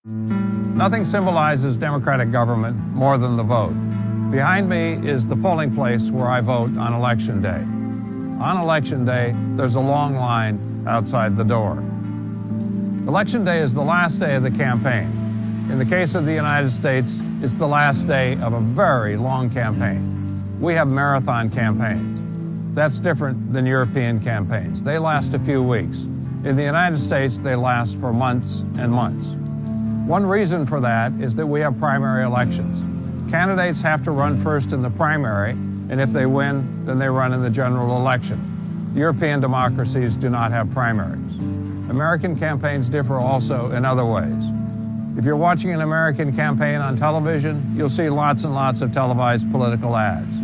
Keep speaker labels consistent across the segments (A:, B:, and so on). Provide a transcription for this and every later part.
A: Nothing symbolizes democratic government more than the vote. Behind me is the polling place where I vote on Election Day. On Election Day, there's a long line outside the door. Election Day is the last day of the campaign. In the case of the United States, it's the last day of a very long campaign. We have marathon campaigns. That's different than European campaigns. They last a few weeks. In the United States, they last for months and months. One reason for that is that we have primary elections. Candidates have to run first in the primary, and if they win, then they run in the general election. European democracies do not have primaries. American campaigns differ also in other ways. If you're watching an American campaign on television, you'll see lots and lots of televised political ads.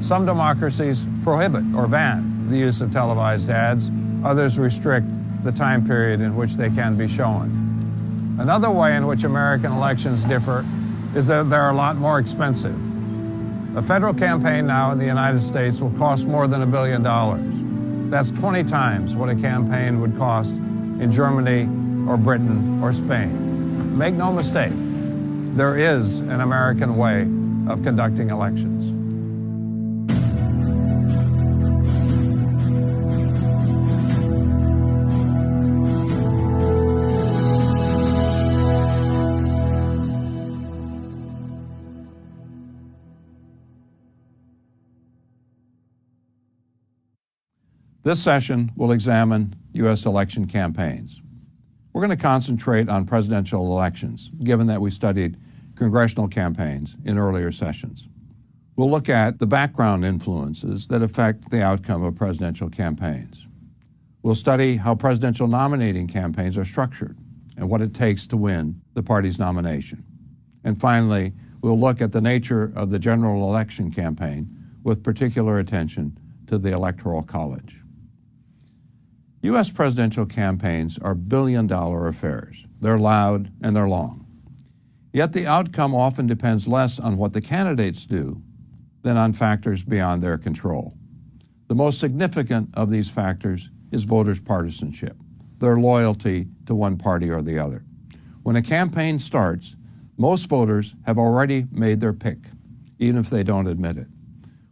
A: Some democracies prohibit or ban the use of televised ads. Others restrict the time period in which they can be shown. Another way in which American elections differ is that they're a lot more expensive. A federal campaign now in the United States will cost more than $1 billion. That's 20 times what a campaign would cost in Germany or Britain or Spain. Make no mistake, there is an American way of conducting elections. This session will examine U.S. election campaigns. We're going to concentrate on presidential elections, given that we studied congressional campaigns in earlier sessions. We'll look at the background influences that affect the outcome of presidential campaigns. We'll study how presidential nominating campaigns are structured and what it takes to win the party's nomination. And finally, we'll look at the nature of the general election campaign with particular attention to the Electoral College. U.S. presidential campaigns are billion-dollar affairs. They're loud and they're long. Yet the outcome often depends less on what the candidates do than on factors beyond their control. The most significant of these factors is voters' partisanship, their loyalty to one party or the other. When a campaign starts, most voters have already made their pick, even if they don't admit it.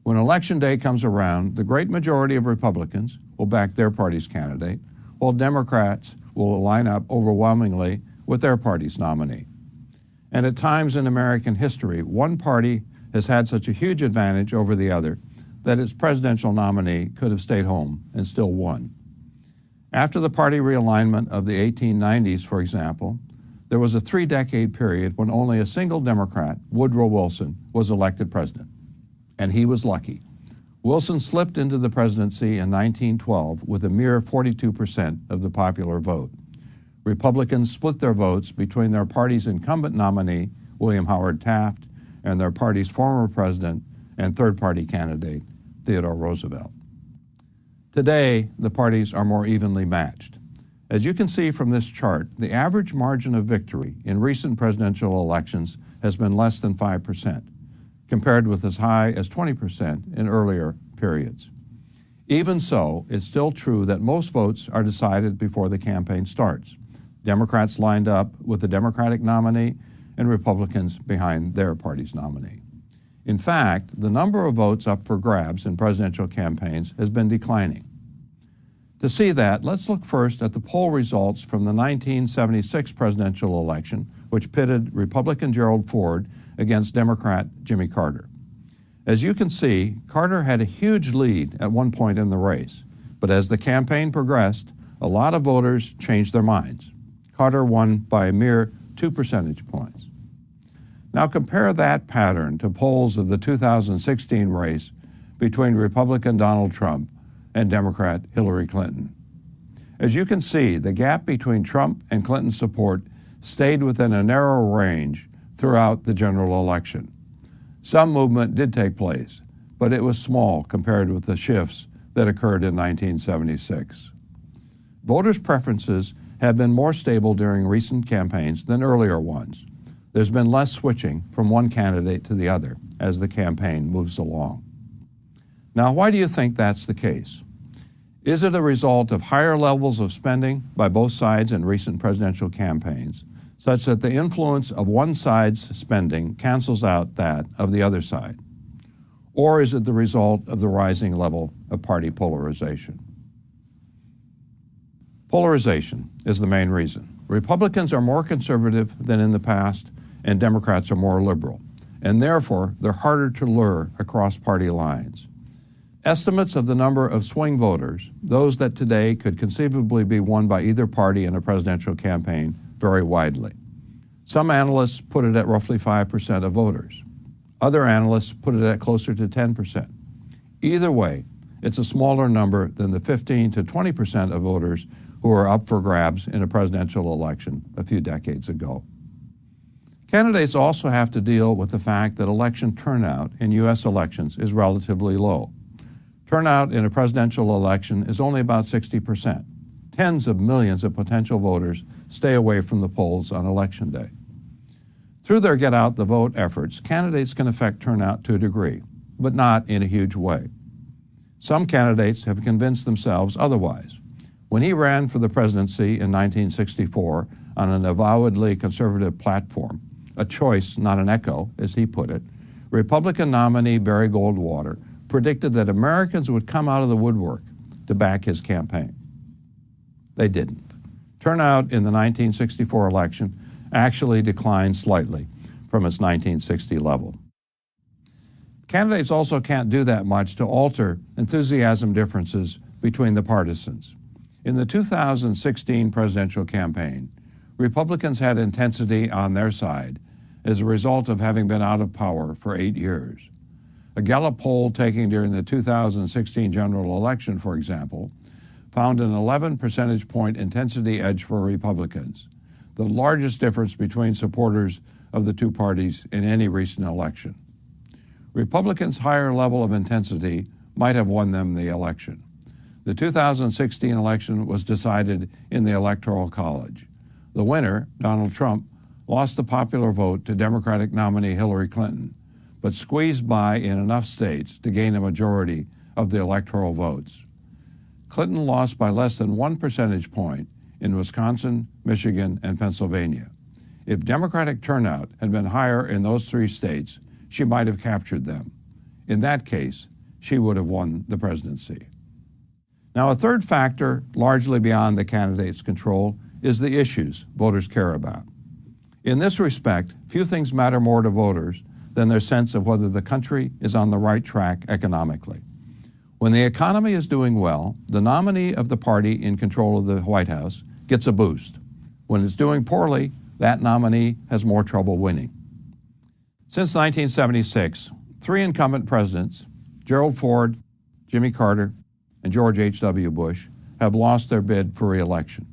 A: When Election Day comes around, the great majority of Republicans will back their party's candidate, while Democrats will line up overwhelmingly with their party's nominee. And at times in American history, one party has had such a huge advantage over the other that its presidential nominee could have stayed home and still won. After the party realignment of the 1890s, for example, there was a 3-decade period when only a single Democrat, Woodrow Wilson, was elected president. And he was lucky. Wilson slipped into the presidency in 1912 with a mere 42% of the popular vote. Republicans split their votes between their party's incumbent nominee, William Howard Taft, and their party's former president and third-party candidate, Theodore Roosevelt. Today, the parties are more evenly matched. As you can see from this chart, the average margin of victory in recent presidential elections has been less than 5%. Compared with as high as 20% in earlier periods. Even so, it's still true that most votes are decided before the campaign starts. Democrats lined up with the Democratic nominee and Republicans behind their party's nominee. In fact, the number of votes up for grabs in presidential campaigns has been declining. To see that, let's look first at the poll results from the 1976 presidential election, which pitted Republican Gerald Ford against Democrat Jimmy Carter. As you can see, Carter had a huge lead at one point in the race, but as the campaign progressed, a lot of voters changed their minds. Carter won by a mere 2 percentage points. Now compare that pattern to polls of the 2016 race between Republican Donald Trump and Democrat Hillary Clinton. As you can see, the gap between Trump and Clinton's support stayed within a narrow range throughout the general election. Some movement did take place, but it was small compared with the shifts that occurred in 1976. Voters' preferences have been more stable during recent campaigns than earlier ones. There's been less switching from one candidate to the other as the campaign moves along. Now, why do you think that's the case? Is it a result of higher levels of spending by both sides in recent presidential campaigns, such that the influence of one side's spending cancels out that of the other side? Or is it the result of the rising level of party polarization? Polarization is the main reason. Republicans are more conservative than in the past, and Democrats are more liberal, and therefore they're harder to lure across party lines. Estimates of the number of swing voters, those that today could conceivably be won by either party in a presidential campaign, vary widely. Some analysts put it at roughly 5% of voters. Other analysts put it at closer to 10%. Either way, it's a smaller number than the 15 to 20% of voters who were up for grabs in a presidential election a few decades ago. Candidates also have to deal with the fact that election turnout in U.S. elections is relatively low. Turnout in a presidential election is only about 60%. Tens of millions of potential voters stay away from the polls on Election Day. Through their get-out-the-vote efforts, candidates can affect turnout to a degree, but not in a huge way. Some candidates have convinced themselves otherwise. When he ran for the presidency in 1964 on an avowedly conservative platform, a choice, not an echo, as he put it, Republican nominee Barry Goldwater predicted that Americans would come out of the woodwork to back his campaign. They didn't. Turnout in the 1964 election actually declined slightly from its 1960 level. Candidates also can't do that much to alter enthusiasm differences between the partisans. In the 2016 presidential campaign, Republicans had intensity on their side as a result of having been out of power for 8 years. A Gallup poll taken during the 2016 general election, for example, found an 11 percentage point intensity edge for Republicans, the largest difference between supporters of the two parties in any recent election. Republicans' higher level of intensity might have won them the election. The 2016 election was decided in the Electoral College. The winner, Donald Trump, lost the popular vote to Democratic nominee Hillary Clinton, but squeezed by in enough states to gain a majority of the electoral votes. Clinton lost by less than 1 percentage point in Wisconsin, Michigan, and Pennsylvania. If Democratic turnout had been higher in those 3 states, she might have captured them. In that case, she would have won the presidency. Now, a third factor, largely beyond the candidate's control, is the issues voters care about. In this respect, few things matter more to voters than their sense of whether the country is on the right track economically. When the economy is doing well, the nominee of the party in control of the White House gets a boost. When it's doing poorly, that nominee has more trouble winning. Since 1976, 3 incumbent presidents, Gerald Ford, Jimmy Carter, and George H.W. Bush, have lost their bid for re-election.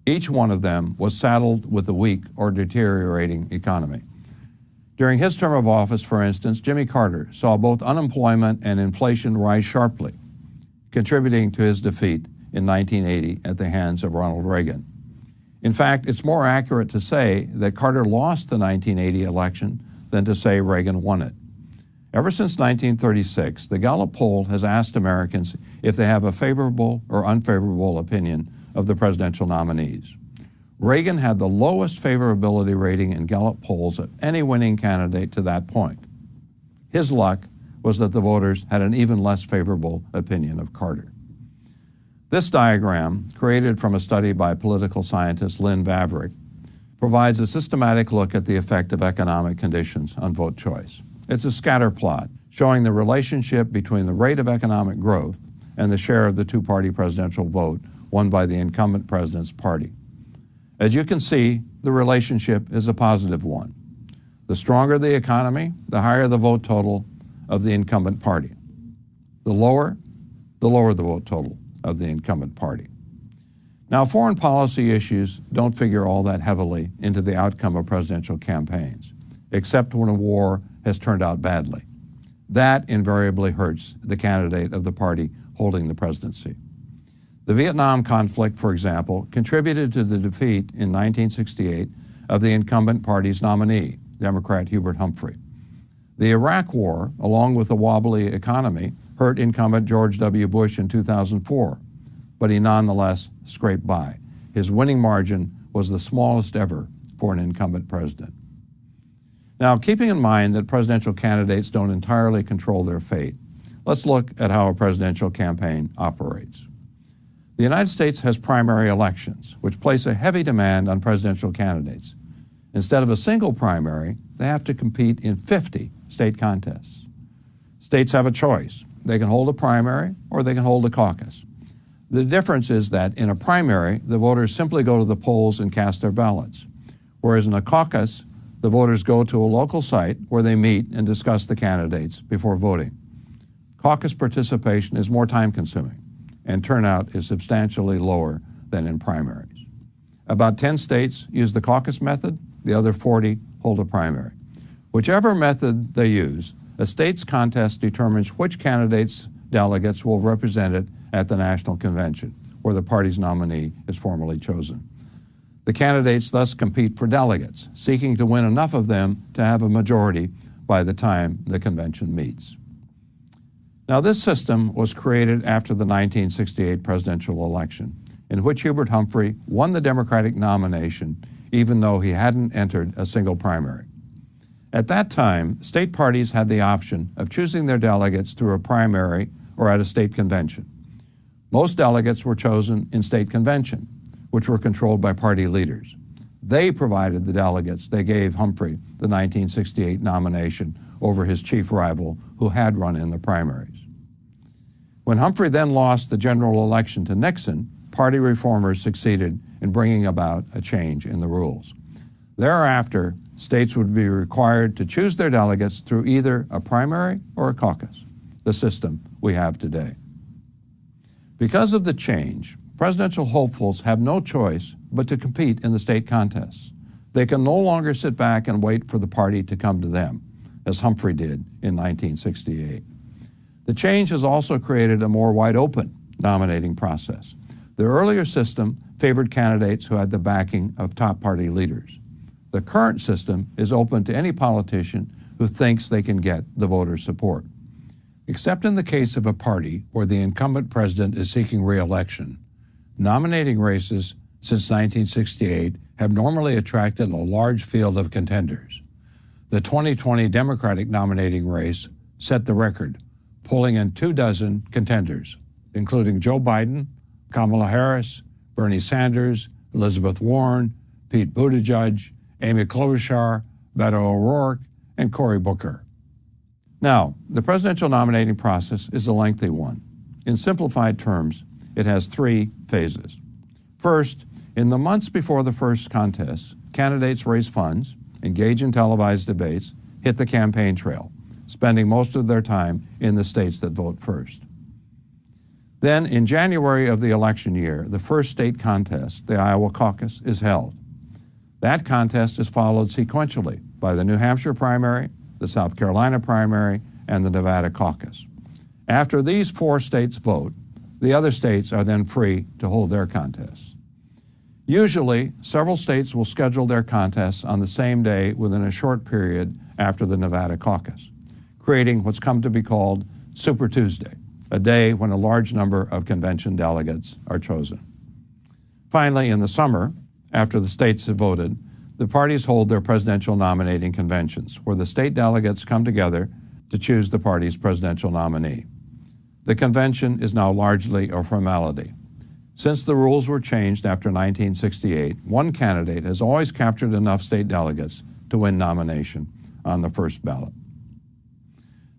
A: Each one of them was saddled with a weak or deteriorating economy. During his term of office, for instance, Jimmy Carter saw both unemployment and inflation rise sharply, contributing to his defeat in 1980 at the hands of Ronald Reagan. In fact, it's more accurate to say that Carter lost the 1980 election than to say Reagan won it. Ever since 1936, the Gallup poll has asked Americans if they have a favorable or unfavorable opinion of the presidential nominees. Reagan had the lowest favorability rating in Gallup polls of any winning candidate to that point. His luck was that the voters had an even less favorable opinion of Carter. This diagram, created from a study by political scientist Lynn Vavreck, provides a systematic look at the effect of economic conditions on vote choice. It's a scatter plot showing the relationship between the rate of economic growth and the share of the two-party presidential vote won by the incumbent president's party. As you can see, the relationship is a positive one. The stronger the economy, the higher the vote total of the incumbent party. The lower the vote total of the incumbent party. Now, foreign policy issues don't figure all that heavily into the outcome of presidential campaigns, except when a war has turned out badly. That invariably hurts the candidate of the party holding the presidency. The Vietnam conflict, for example, contributed to the defeat in 1968 of the incumbent party's nominee, Democrat Hubert Humphrey. The Iraq War, along with the wobbly economy, hurt incumbent George W. Bush in 2004, but he nonetheless scraped by. His winning margin was the smallest ever for an incumbent president. Now, keeping in mind that presidential candidates don't entirely control their fate, let's look at how a presidential campaign operates. The United States has primary elections, which place a heavy demand on presidential candidates. Instead of a single primary, they have to compete in 50 state contests. States have a choice. They can hold a primary or they can hold a caucus. The difference is that in a primary, the voters simply go to the polls and cast their ballots, whereas in a caucus, the voters go to a local site where they meet and discuss the candidates before voting. Caucus participation is more time-consuming, and turnout is substantially lower than in primaries. About 10 states use the caucus method, the other 40 hold a primary. Whichever method they use, a state's contest determines which candidates' delegates will represent it at the National Convention, where the party's nominee is formally chosen. The candidates thus compete for delegates, seeking to win enough of them to have a majority by the time the convention meets. Now, this system was created after the 1968 presidential election, in which Hubert Humphrey won the Democratic nomination, even though he hadn't entered a single primary. At that time, state parties had the option of choosing their delegates through a primary or at a state convention. Most delegates were chosen in state convention, which were controlled by party leaders. They provided the delegates. They gave Humphrey the 1968 nomination over his chief rival, who had run in the primaries. When Humphrey then lost the general election to Nixon, party reformers succeeded in bringing about a change in the rules. Thereafter, states would be required to choose their delegates through either a primary or a caucus, the system we have today. Because of the change, presidential hopefuls have no choice but to compete in the state contests. They can no longer sit back and wait for the party to come to them, as Humphrey did in 1968. The change has also created a more wide-open nominating process. The earlier system favored candidates who had the backing of top party leaders. The current system is open to any politician who thinks they can get the voters' support. Except in the case of a party where the incumbent president is seeking re-election, nominating races since 1968 have normally attracted a large field of contenders. The 2020 Democratic nominating race set the record, pulling in 24 contenders, including Joe Biden, Kamala Harris, Bernie Sanders, Elizabeth Warren, Pete Buttigieg, Amy Klobuchar, Beto O'Rourke, and Cory Booker. Now, the presidential nominating process is a lengthy one. In simplified terms, it has 3 phases. First, in the months before the first contest, candidates raise funds, engage in televised debates, hit the campaign trail, spending most of their time in the states that vote first. Then, in January of the election year, the first state contest, the Iowa caucus, is held. That contest is followed sequentially by the New Hampshire primary, the South Carolina primary, and the Nevada caucus. After these 4 states vote, the other states are then free to hold their contests. Usually, several states will schedule their contests on the same day within a short period after the Nevada caucus, creating what's come to be called Super Tuesday, a day when a large number of convention delegates are chosen. Finally, in the summer, after the states have voted, the parties hold their presidential nominating conventions, where the state delegates come together to choose the party's presidential nominee. The convention is now largely a formality. Since the rules were changed after 1968, one candidate has always captured enough state delegates to win nomination on the first ballot.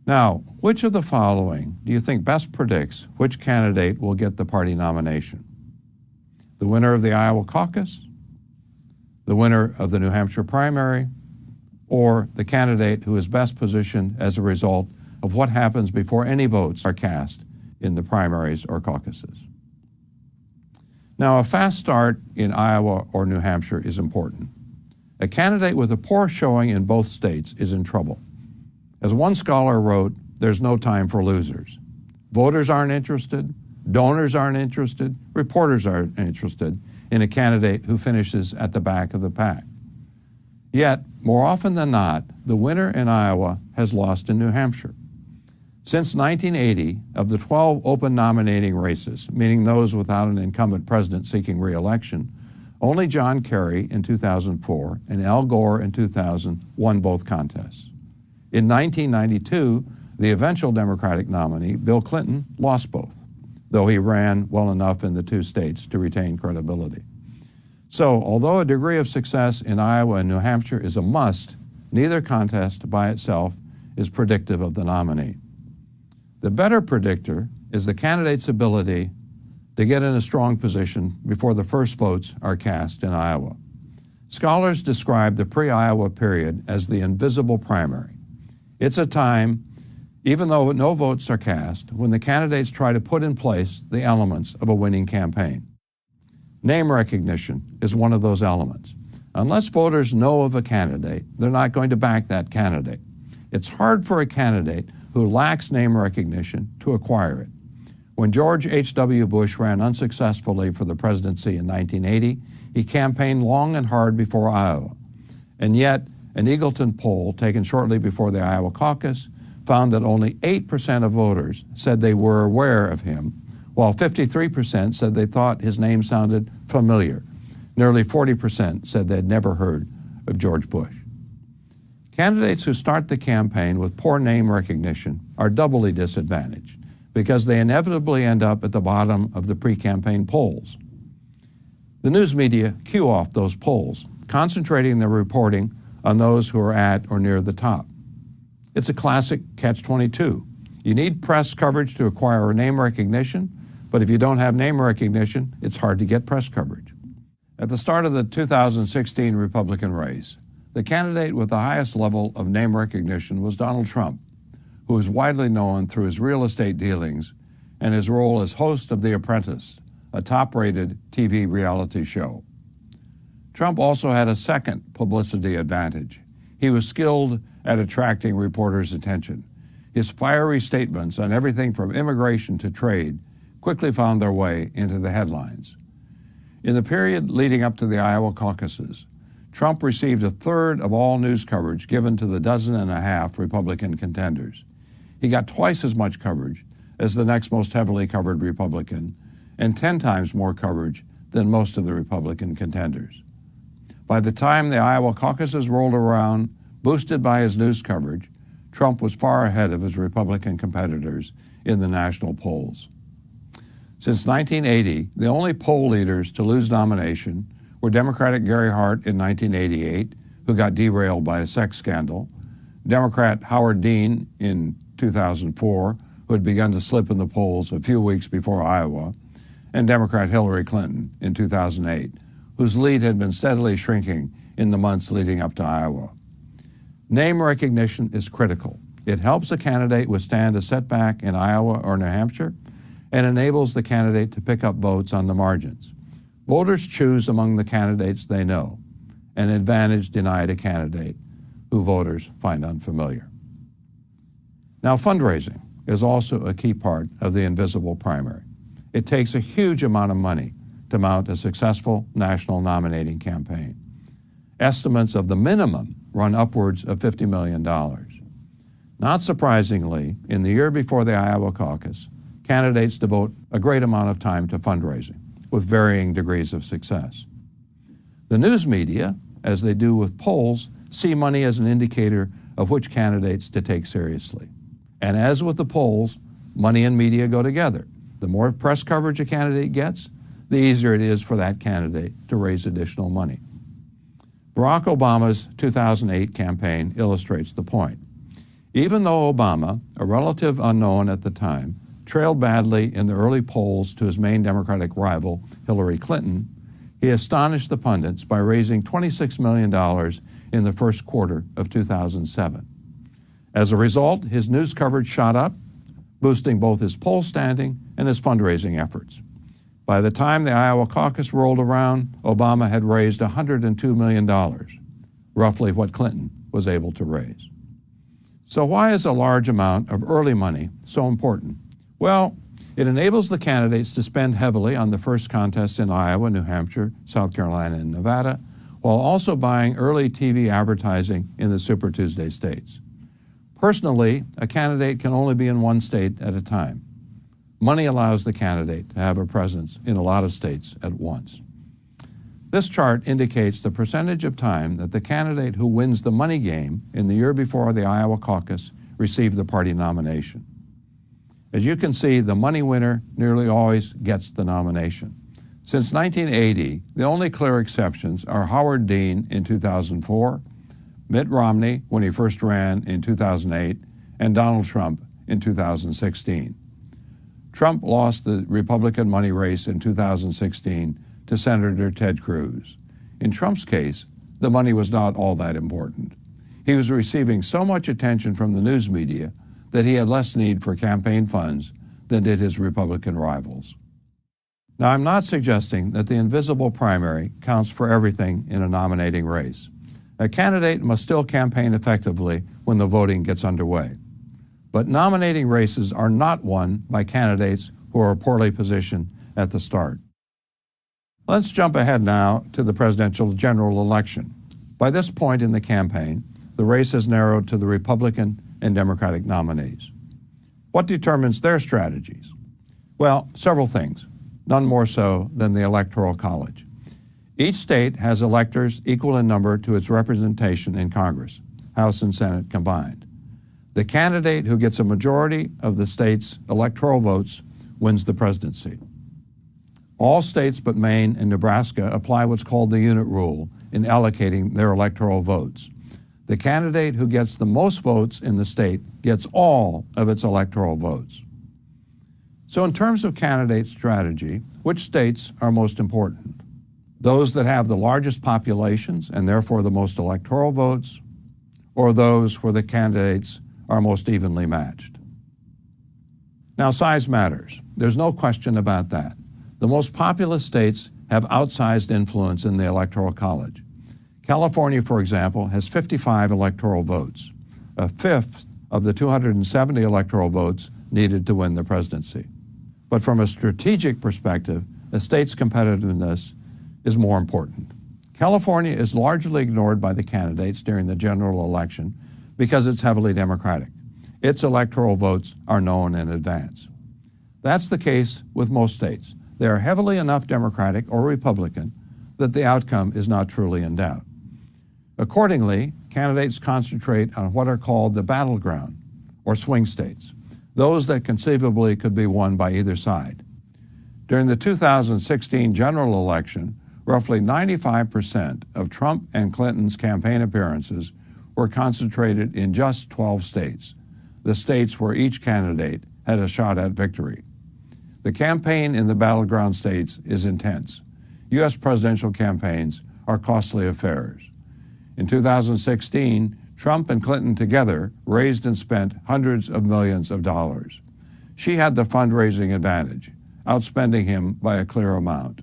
A: Now, which of the following do you think best predicts which candidate will get the party nomination? The winner of the Iowa caucus, the winner of the New Hampshire primary, or the candidate who is best positioned as a result of what happens before any votes are cast in the primaries or caucuses? Now, a fast start in Iowa or New Hampshire is important. A candidate with a poor showing in both states is in trouble. As one scholar wrote, there's no time for losers. Voters aren't interested, donors aren't interested, reporters aren't interested in a candidate who finishes at the back of the pack. Yet, more often than not, the winner in Iowa has lost in New Hampshire. Since 1980, of the 12 open nominating races, meaning those without an incumbent president seeking re-election, Only John Kerry in 2004 and Al Gore in 2000 won both contests. In 1992, the eventual Democratic nominee, Bill Clinton, lost both, though he ran well enough in the two states to retain credibility. So, although a degree of success in Iowa and New Hampshire is a must, neither contest by itself is predictive of the nominee. The better predictor is the candidate's ability to get in a strong position before the first votes are cast in Iowa. Scholars describe the pre-Iowa period as the invisible primary. It's a time, even though no votes are cast, when the candidates try to put in place the elements of a winning campaign. Name recognition is one of those elements. Unless voters know of a candidate, they're not going to back that candidate. It's hard for a candidate who lacks name recognition to acquire it. When George H.W. Bush ran unsuccessfully for the presidency in 1980, he campaigned long and hard before Iowa. And yet, an Eagleton poll taken shortly before the Iowa caucus found that only 8% of voters said they were aware of him, while 53% said they thought his name sounded familiar. Nearly 40% said they'd never heard of George Bush. Candidates who start the campaign with poor name recognition are doubly disadvantaged because they inevitably end up at the bottom of the pre-campaign polls. The news media cue off those polls, concentrating their reporting on those who are at or near the top. It's a classic catch-22. You need press coverage to acquire name recognition, but if you don't have name recognition, it's hard to get press coverage. At the start of the 2016 Republican race, the candidate with the highest level of name recognition was Donald Trump, who is widely known through his real estate dealings and his role as host of The Apprentice, a top-rated TV reality show. Trump also had a second publicity advantage. He was skilled at attracting reporters' attention. His fiery statements on everything from immigration to trade quickly found their way into the headlines. In the period leading up to the Iowa caucuses, Trump received a third of all news coverage given to the dozen and a half Republican contenders. He got twice as much coverage as the next most heavily covered Republican and 10 times more coverage than most of the Republican contenders. By the time the Iowa caucuses rolled around, boosted by his news coverage, Trump was far ahead of his Republican competitors in the national polls. Since 1980, the only poll leaders to lose nomination were Democratic Gary Hart in 1988, who got derailed by a sex scandal, Democrat Howard Dean in 2004, who had begun to slip in the polls a few weeks before Iowa, and Democrat Hillary Clinton in 2008, whose lead had been steadily shrinking in the months leading up to Iowa. Name recognition is critical. It helps a candidate withstand a setback in Iowa or New Hampshire and enables the candidate to pick up votes on the margins. Voters choose among the candidates they know, an advantage denied a candidate who voters find unfamiliar. Now, fundraising is also a key part of the invisible primary. It takes a huge amount of money to mount a successful national nominating campaign. Estimates of the minimum run upwards of $50 million. Not surprisingly, in the year before the Iowa caucus, candidates devote a great amount of time to fundraising, with varying degrees of success. The news media, as they do with polls, see money as an indicator of which candidates to take seriously. And as with the polls, money and media go together. The more press coverage a candidate gets, the easier it is for that candidate to raise additional money. Barack Obama's 2008 campaign illustrates the point. Even though Obama, a relative unknown at the time, trailed badly in the early polls to his main Democratic rival, Hillary Clinton, he astonished the pundits by raising $26 million in the first quarter of 2007. As a result, his news coverage shot up, boosting both his poll standing and his fundraising efforts. By the time the Iowa caucus rolled around, Obama had raised $102 million, roughly what Clinton was able to raise. So why is a large amount of early money so important? Well, it enables the candidates to spend heavily on the first contests in Iowa, New Hampshire, South Carolina, and Nevada, while also buying early TV advertising in the Super Tuesday states. Personally, a candidate can only be in one state at a time. Money allows the candidate to have a presence in a lot of states at once. This chart indicates the percentage of time that the candidate who wins the money game in the year before the Iowa caucus received the party nomination. As you can see, the money winner nearly always gets the nomination. Since 1980, the only clear exceptions are Howard Dean in 2004, Mitt Romney when he first ran in 2008, and Donald Trump in 2016. Trump lost the Republican money race in 2016 to Senator Ted Cruz. In Trump's case, the money was not all that important. He was receiving so much attention from the news media that he had less need for campaign funds than did his Republican rivals. Now, I'm not suggesting that the invisible primary counts for everything in a nominating race. A candidate must still campaign effectively when the voting gets underway. But nominating races are not won by candidates who are poorly positioned at the start. Let's jump ahead now to the presidential general election. By this point in the campaign, the race has narrowed to the Republican and Democratic nominees. What determines their strategies? Well, several things, none more so than the Electoral College. Each state has electors equal in number to its representation in Congress, House and Senate combined. The candidate who gets a majority of the state's electoral votes wins the presidency. All states but Maine and Nebraska apply what's called the unit rule in allocating their electoral votes. The candidate who gets the most votes in the state gets all of its electoral votes. So in terms of candidate strategy, which states are most important? Those that have the largest populations and therefore the most electoral votes, or those where the candidates are most evenly matched? Now, size matters. There's no question about that. The most populous states have outsized influence in the Electoral College. California, for example, has 55 electoral votes, a fifth of the 270 electoral votes needed to win the presidency. But from a strategic perspective, a state's competitiveness is more important. California is largely ignored by the candidates during the general election because it's heavily Democratic. Its electoral votes are known in advance. That's the case with most states. They are heavily enough Democratic or Republican that the outcome is not truly in doubt. Accordingly, candidates concentrate on what are called the battleground or swing states, those that conceivably could be won by either side. During the 2016 general election, roughly 95% of Trump and Clinton's campaign appearances were concentrated in just 12 states, the states where each candidate had a shot at victory. The campaign in the battleground states is intense. U.S. presidential campaigns are costly affairs. In 2016, Trump and Clinton together raised and spent hundreds of millions of dollars. She had the fundraising advantage, outspending him by a clear amount.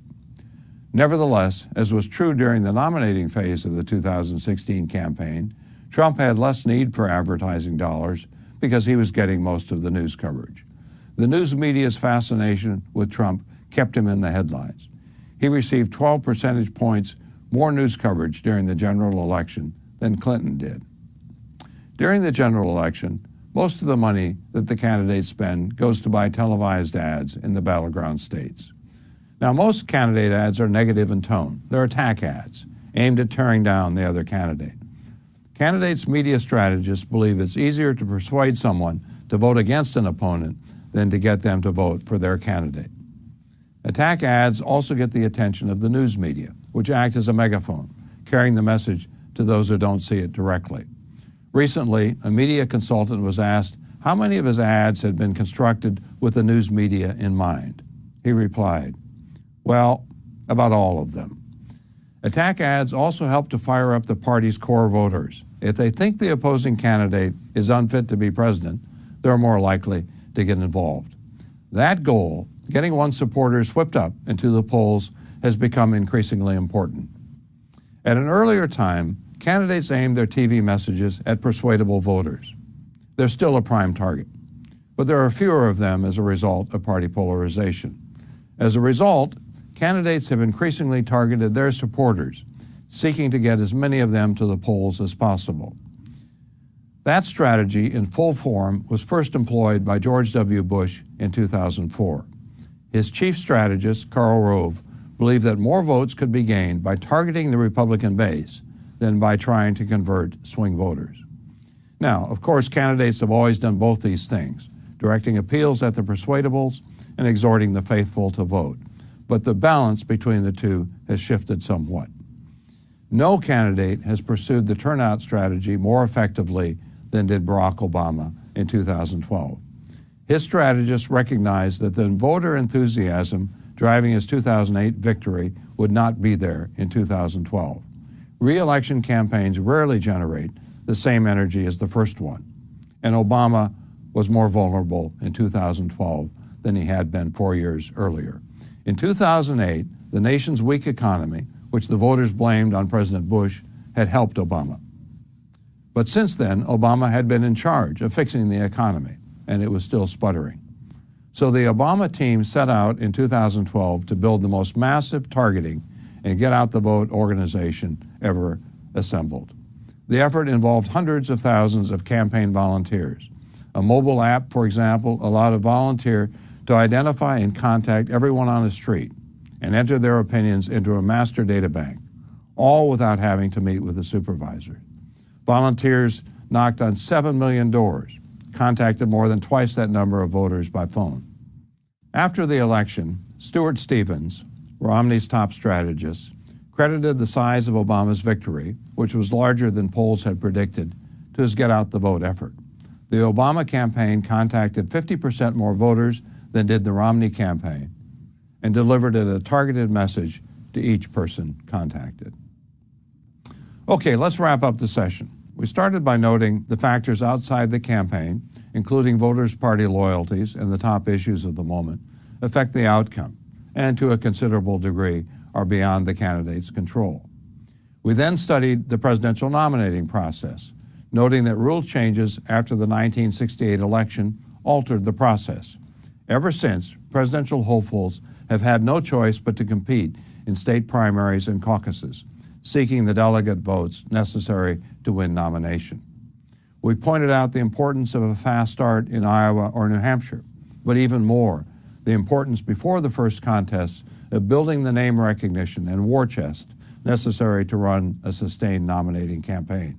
A: Nevertheless, as was true during the nominating phase of the 2016 campaign, Trump had less need for advertising dollars because he was getting most of the news coverage. The news media's fascination with Trump kept him in the headlines. He received 12 percentage points more news coverage during the general election than Clinton did. During the general election, most of the money that the candidates spend goes to buy televised ads in the battleground states. Now, most candidate ads are negative in tone. They're attack ads aimed at tearing down the other candidate. Candidates' media strategists believe it's easier to persuade someone to vote against an opponent than to get them to vote for their candidate. Attack ads also get the attention of the news media, which act as a megaphone, carrying the message to those who don't see it directly. Recently, a media consultant was asked how many of his ads had been constructed with the news media in mind. He replied, "Well, about all of them." Attack ads also help to fire up the party's core voters. If they think the opposing candidate is unfit to be president, they're more likely to get involved. That goal, getting one's supporters whipped up into the polls, has become increasingly important. At an earlier time, candidates aimed their TV messages at persuadable voters. They're still a prime target, but there are fewer of them as a result of party polarization. As a result, candidates have increasingly targeted their supporters, seeking to get as many of them to the polls as possible. That strategy in full form was first employed by George W. Bush in 2004. His chief strategist, Karl Rove, believed that more votes could be gained by targeting the Republican base than by trying to convert swing voters. Now, of course, candidates have always done both these things, directing appeals at the persuadables and exhorting the faithful to vote. But the balance between the two has shifted somewhat. No candidate has pursued the turnout strategy more effectively than did Barack Obama in 2012. His strategists recognized that the voter enthusiasm driving his 2008 victory would not be there in 2012. Re-election campaigns rarely generate the same energy as the first one, and Obama was more vulnerable in 2012 than he had been 4 years earlier. In 2008, the nation's weak economy, which the voters blamed on President Bush, had helped Obama. But since then, Obama had been in charge of fixing the economy, and it was still sputtering. So the Obama team set out in 2012 to build the most massive targeting and get out the vote organization ever assembled. The effort involved hundreds of thousands of campaign volunteers. A mobile app, for example, allowed a volunteer to identify and contact everyone on the street and enter their opinions into a master data bank, all without having to meet with a supervisor. Volunteers knocked on 7 million doors, contacted more than twice that number of voters by phone. After the election, Stuart Stevens, Romney's top strategist, credited the size of Obama's victory, which was larger than polls had predicted, to his get-out-the-vote effort. The Obama campaign contacted 50% more voters than did the Romney campaign and delivered a targeted message to each person contacted. Okay, let's wrap up the session. We started by noting the factors outside the campaign, including voters' party loyalties and the top issues of the moment, affect the outcome and to a considerable degree are beyond the candidate's control. We then studied the presidential nominating process, noting that rule changes after the 1968 election altered the process. Ever since, presidential hopefuls have had no choice but to compete in state primaries and caucuses, seeking the delegate votes necessary to win nomination. We pointed out the importance of a fast start in Iowa or New Hampshire, but even more, the importance before the first contest of building the name recognition and war chest necessary to run a sustained nominating campaign.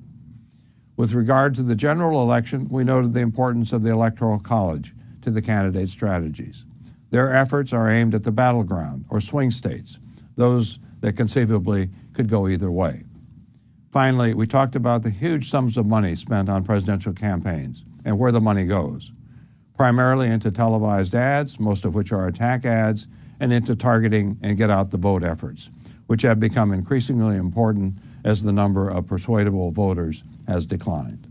A: With regard to the general election, we noted the importance of the Electoral College to the candidates' strategies. Their efforts are aimed at the battleground or swing states, those that conceivably could go either way. Finally, we talked about the huge sums of money spent on presidential campaigns and where the money goes, primarily into televised ads, most of which are attack ads, and into targeting and get-out-the-vote efforts, which have become increasingly important as the number of persuadable voters has declined.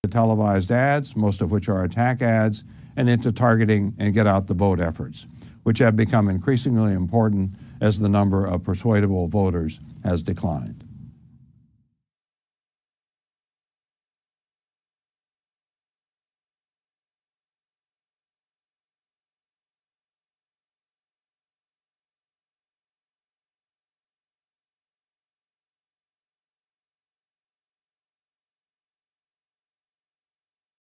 A: televised ads, most of which are attack ads, and into targeting and get out the vote efforts, which have become increasingly important as the number of persuadable voters has declined.